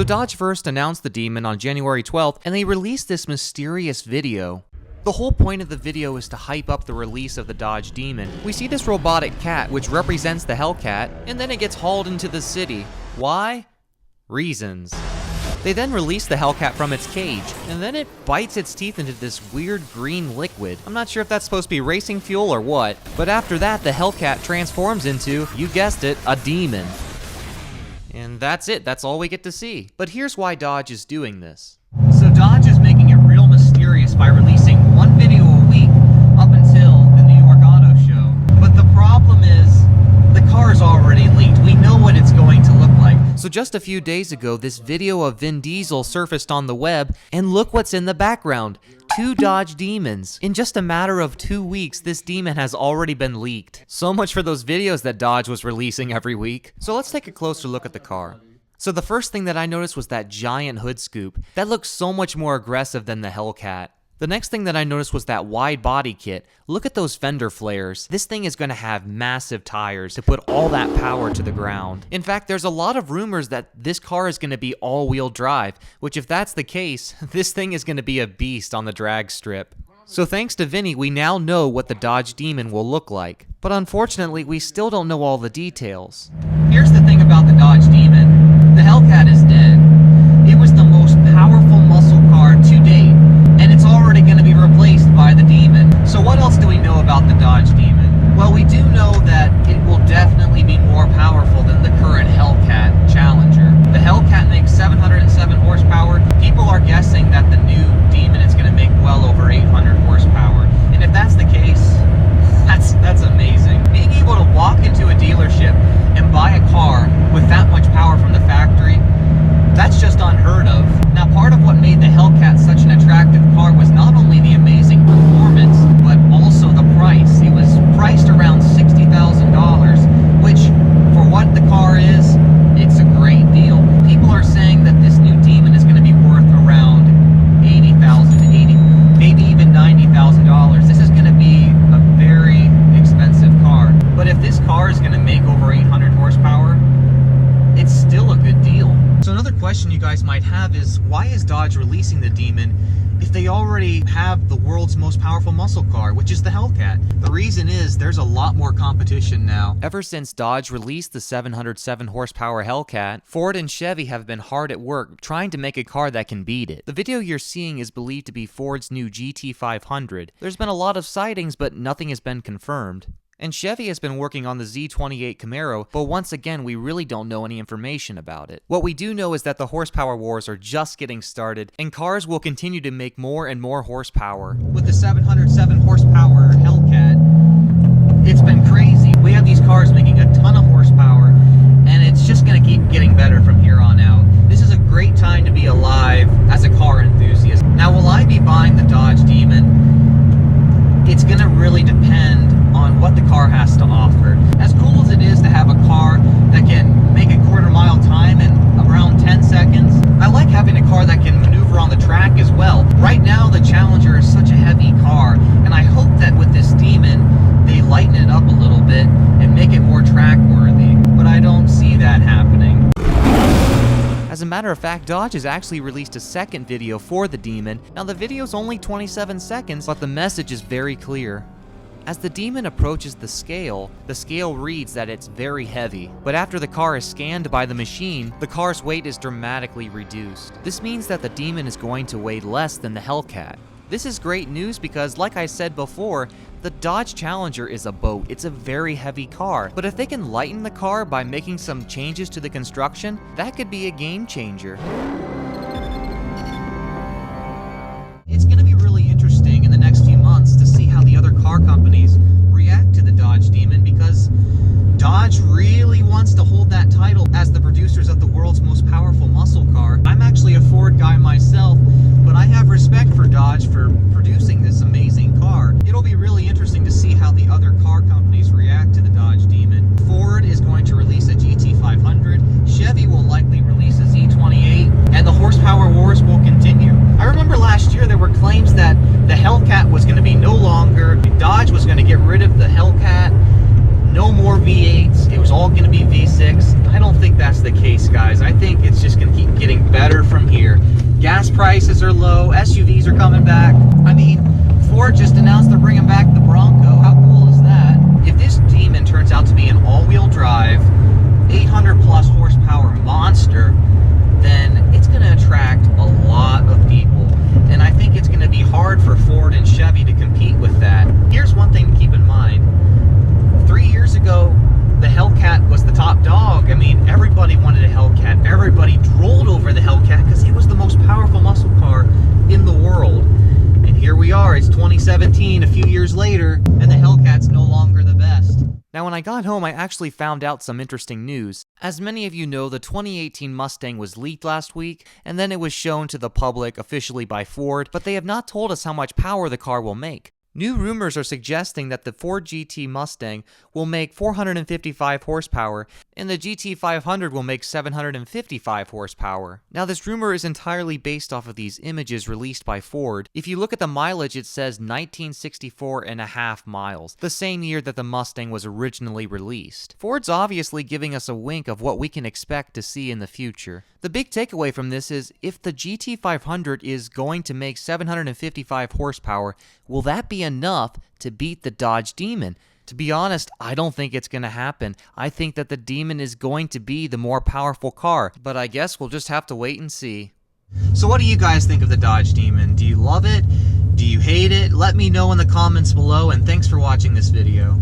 So Dodge first announced the Demon on January 12th, and they released this mysterious video. The whole point of the video is to hype up the release of the Dodge Demon. We see this robotic cat, which represents the HELLCAT, and then it gets hauled into the city. Why? Reasons. They then release the HELLCAT from its cage, and then it bites its teeth into this weird green liquid. I'm not sure if that's supposed to be racing fuel or what, but after that, the HELLCAT transforms into, you guessed it, a demon. And that's it, that's all we get to see. But here's why Dodge is doing this. So Dodge is making it real mysterious by releasing one video a week up until the New York Auto Show. But the problem is, the car's already leaked. We know what it's going to look like. So just a few days ago, this video of Vin Diesel surfaced on the web, and look what's in the background. 2 Dodge Demons. In just a matter of 2 weeks, this demon has already been leaked. So much for those videos that Dodge was releasing every week. So let's take a closer look at the car. So the first thing that I noticed was that giant hood scoop. That looks so much more aggressive than the HELLCAT. The next thing that I noticed was that wide body kit. Look at those fender flares. This thing is going to have massive tires to put all that power to the ground. In fact, there's a lot of rumors that this car is going to be all-wheel drive, which if that's the case, this thing is going to be a beast on the drag strip. So thanks to Vinny, we now know what the Dodge Demon will look like. But unfortunately, we still don't know all the details. Here's the thing about the Dodge Demon. The HELLCAT is dead. It was the most powerful muscle car to date, and it's already going to be replaced by the Demon. So what else do we know about the Dodge Demon? Well, we do know that it will definitely be more powerful than the current HELLCAT Challenger. The HELLCAT makes 707 horsepower. People are guessing that the new Demon is going to make well over 800 horsepower. And if that's the case, that's amazing. Being able to walk into a dealership and buy a car with that much power from the factory, that's just unheard of. Now, part of what made the HELLCAT such an attractive car was not only the amazing performance, but also the price. It was priced around $60,000, which, for what the car is, it's a great deal. People are saying that this new Demon is going to be worth around $80,000 to maybe even $90,000. This is going to be a very expensive car. But if this car is going to make over 800 horsepower, it's still a good deal. So another question you guys might have is, why is Dodge releasing the Demon if they already have the world's most powerful muscle car, which is the HELLCAT? The reason is there's a lot more competition now. Ever since Dodge released the 707 horsepower HELLCAT, Ford and Chevy have been hard at work trying to make a car that can beat it. The video you're seeing is believed to be Ford's new GT500. There's been a lot of sightings, but nothing has been confirmed. And Chevy has been working on the Z28 Camaro, but once again, we really don't know any information about it. What we do know is that the horsepower wars are just getting started, and cars will continue to make more and more horsepower. With the 707 horsepower HELLCAT, it's been crazy. We have these cars making a ton of horsepower, and it's just going to keep getting better from here on out. This is a great time to be alive as a car enthusiast. Now, will I be buying the Dodge Demon? It's going to really depend on what the car has to offer. As cool as it is to have a car that can make a quarter-mile time in around 10 seconds, I like having a car that can maneuver on the track as well. Right now, the Challenger is such a heavy car, and I hope that with this Demon, they lighten it up a little bit and make it more track-worthy. But I don't see that happening. As a matter of fact, Dodge has actually released a second video for the Demon. Now, the video's only 27 seconds, but the message is very clear. As the Demon approaches the scale reads that it's very heavy, but after the car is scanned by the machine, the car's weight is dramatically reduced. This means that the Demon is going to weigh less than the HELLCAT. This is great news because, like I said before, the Dodge Challenger is a boat. It's a very heavy car, but if they can lighten the car by making some changes to the construction, that could be a game changer. It's going to be really interesting in the next few months to see how the other car companies react to the Dodge Demon, because Dodge really wants to hold that title as the producers of the world's most powerful muscle car. I'm actually a Ford guy myself, but I have respect for Dodge for producing this amazing car. It'll be really interesting to see how the other car companies react to the Dodge Demon. Ford is going to release a GT500, Chevy will likely release a Z28, and the horsepower wars will continue. I remember last year there were claims that the HELLCAT was going to be no longer, Dodge was going to get rid of the HELLCAT. no more V8s, it was all going to be V6. I don't think that's the case, guys. I think it's just going to keep getting better from here. Gas prices are low, SUVs are coming back. I mean, Ford just announced they're bringing back the Bronco. How cool is that? If this Demon turns out to be an all-wheel drive, 800 plus horsepower monster, then it's going to attract a lot of people. And I think it's going to be hard for Ford and Chevy to compete with that. Here's one thing to keep in mind. 3 years ago, the HELLCAT was the top dog. I mean, everybody wanted a HELLCAT. Everybody drooled over the HELLCAT because it was the most powerful muscle car in the world. And here we are, it's 2017, a few years later, and the HELLCAT's no longer the best. Now, when I got home, I actually found out some interesting news. As many of you know, the 2018 Mustang was leaked last week, and then it was shown to the public officially by Ford, but they have not told us how much power the car will make. New rumors are suggesting that the Ford GT Mustang will make 455 horsepower, and the GT 500 will make 755 horsepower. Now, this rumor is entirely based off of these images released by Ford. If you look at the mileage, it says 1964.5 miles, the same year that the Mustang was originally released. Ford's obviously giving us a wink of what we can expect to see in the future. The big takeaway from this is, if the GT 500 is going to make 755 horsepower, will that be enough to beat the Dodge Demon? To be honest, I don't think it's going to happen. I think that the Demon is going to be the more powerful car, but I guess we'll just have to wait and see. So what do you guys think of the Dodge Demon? Do you love it? Do you hate it? Let me know in the comments below, and thanks for watching this video.